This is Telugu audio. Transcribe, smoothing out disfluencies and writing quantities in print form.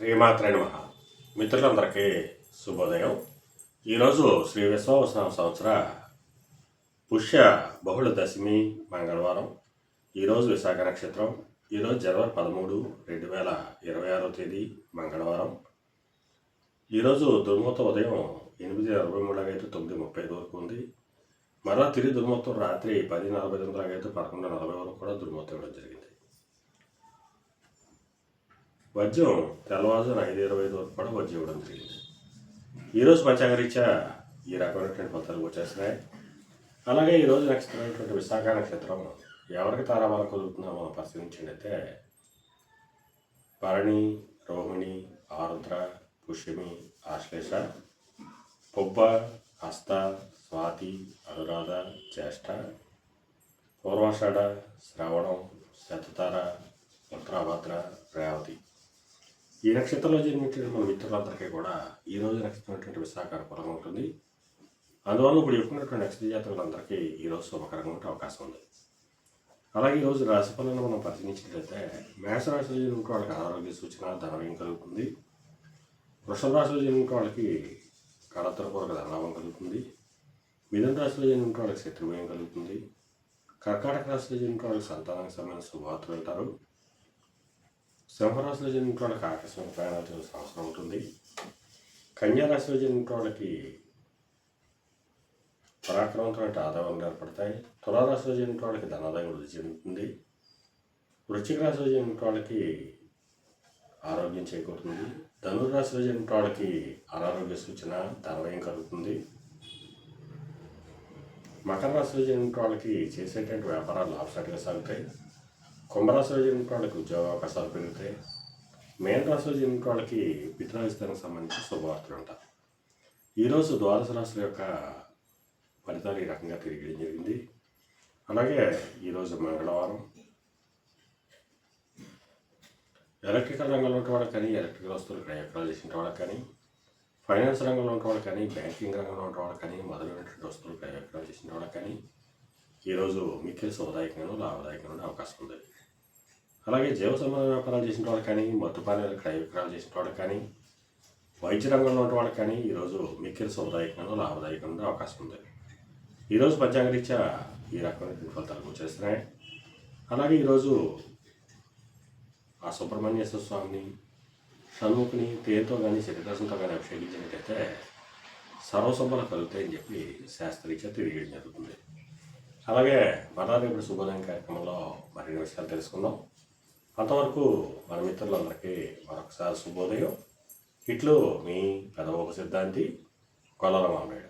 శ్రీమాత్రే నమః. మిత్రులందరికీ శుభోదయం. ఈరోజు శ్రీ విశ్వావసనామ సంవత్సర పుష్య బహుళ దశమి మంగళవారం. ఈరోజు విశాఖ నక్షత్రం. ఈరోజు జనవరి 13, 2026 మంగళవారం. ఈరోజు దుర్ముహూర్తం ఉదయం 8:43 అయితే 9:35 వరకు ఉంది. మరలా తిరిగి దుర్ముహూర్తం రాత్రి 10:49 అయితే 11:40 వరకు కూడా దుర్ముహూర్తం ఇవ్వడం జరిగింది. వజ్యం తెల్లవారుజామున 5:25 వరకు కూడా వజ్యం ఇవ్వడం జరిగింది. ఈరోజు పంచాంగరీత్యా ఈ రకమైనటువంటి ఫలితాలు వచ్చేస్తున్నాయి. అలాగే ఈరోజు నక్షత్రమైనటువంటి విశాఖ నక్షత్రం ఎవరికి తారాబలం కలుగుతుందో మనం పరిశీలించినట్లయితే భరణి, రోహిణి, ఆరుద్ర, పుష్యమి, ఆశ్లేష, పుబ్బ, హస్త, స్వాతి, అనురాధ, జ్యేష్ఠ, పూర్వాషాఢ, శ్రవణం, శతతార, ఉత్తరాభద్ర, రేవతి. ఈ నక్షత్రంలో జన్మించిన మన మిత్రులందరికీ కూడా ఈరోజు నక్షత్రం విశాఖ అనుకూలంగా ఉంటుంది. అందువల్ల ఇప్పుడు చెప్పుకున్నటువంటి నక్షత్ర జాతకులందరికీ ఈరోజు శుభకరంగా ఉండే అవకాశం ఉంది. అలాగే ఈరోజు రాశి ఫలాలను మనం పరిశీలించినట్లయితే మేషరాశిలో జన్మించిన వాళ్ళకి ఆరోగ్య సూచన ధనవ్యయం కలుగుతుంది. వృషభ రాశిలో జన్మించిన వాళ్ళకి కళత్రపూర్వక ధనలాభం కలుగుతుంది. మిథున రాశిలో జన్మించిన వాళ్ళకి శత్రువ్యయం కలుగుతుంది. కర్కాటక రాశిలో జన్మించిన వాళ్ళకి సంతానానికి సంబంధించిన శుభవార్తలు వింటారు. సింహరాశిలో జన్మించిన వాళ్ళకి ఆకస్మిక ప్రయాణాలు చేయాల్సిన అవసరం ఉంటుంది. కన్యా రాశిలో జన్మించిన వాళ్ళకి పరాక్రమంతో ఆదాయాలు ఏర్పడతాయి. తులారాశిలో జన్మించిన వాళ్ళకి ధనాదాయం వృద్ధి చెందుతుంది. వృశ్చిక రాశిలో జన్మించిన వాళ్ళకి ఆరోగ్యం చేకూరుతుంది. ధనుర్రాశిలో జన్మించిన వాళ్ళకి అనారోగ్య సూచన ధనవ్యయం కలుగుతుంది. మకర రాశిలో జన్మించిన వాళ్ళకి చేసేటువంటి వ్యాపారాలు లాభసాటిగా సాగుతాయి. కుంభరాశిలో జన్మించిన వాళ్ళకి ఉద్యోగ అవకాశాలు పెరుగుతాయి. మేన రాశిలో జన్మించిన వాళ్ళకి పితృస్థానానికి సంబంధించి శుభవార్తలు ఉంటాయి. ఈరోజు ద్వాదశ రాశుల యొక్క ఫలితాలు ఈ రకంగా తిరిగడం జరిగింది. అలాగే ఈరోజు మంగళవారం. ఎలక్ట్రికల్ రంగంలో ఉన్న వాళ్ళకి కానీ, ఎలక్ట్రికల్ వస్తువులు క్రయవిక్రయాలు చేసిన వాళ్ళకి కానీ, ఫైనాన్స్ రంగంలో ఉన్న వాళ్ళకి కానీ, బ్యాంకింగ్ రంగంలో ఉన్న వాళ్ళకి కానీ, మొదలైనటువంటి వస్తువులు క్రయవిక్రయాలు చేసిన వాళ్ళకి కానీ ఈరోజు మిక్కిలి శుభదాయకంగానూ లాభదాయకంగా అవకాశం ఉంది. అలాగే జీవ సంబంధ వ్యాపారాలు చేసిన వాళ్ళకి కానీ, మద్దుపానీయాలు క్రయ విక్రయాలు చేసిన వాళ్ళకి కానీ, వైద్య రంగంలో ఉన్న వాళ్ళకి కానీ ఈరోజు మిక్కిలి శుభదాయకంగా లాభదాయకంగా అవకాశం ఉంది. ఈరోజు పంచాంగరీత్యా ఈ రకమైన ఫలితాలు వచ్చేస్తున్నాయి. అలాగే ఈరోజు ఆ సుబ్రహ్మణ్యేశ్వర స్వామిని, షణ్ముఖుని తేనెతో కానీ శరీరసంతో కానీ అభిషేకించినట్టయితే సర్వశుభాలు కలుగుతాయని చెప్పి శాస్త్రరీత్యా తెలియడం జరుగుతుంది. అలాగే మరలా రేపు శుభోదయం కార్యక్రమంలో మరిన్ని విషయాలు తెలుసుకుందాం. అంతవరకు మన మిత్రులందరికీ మరొకసారి శుభోదయం. ఇట్లు మీ పెదవ సిద్ధాంతి కొల్లల మామిడి.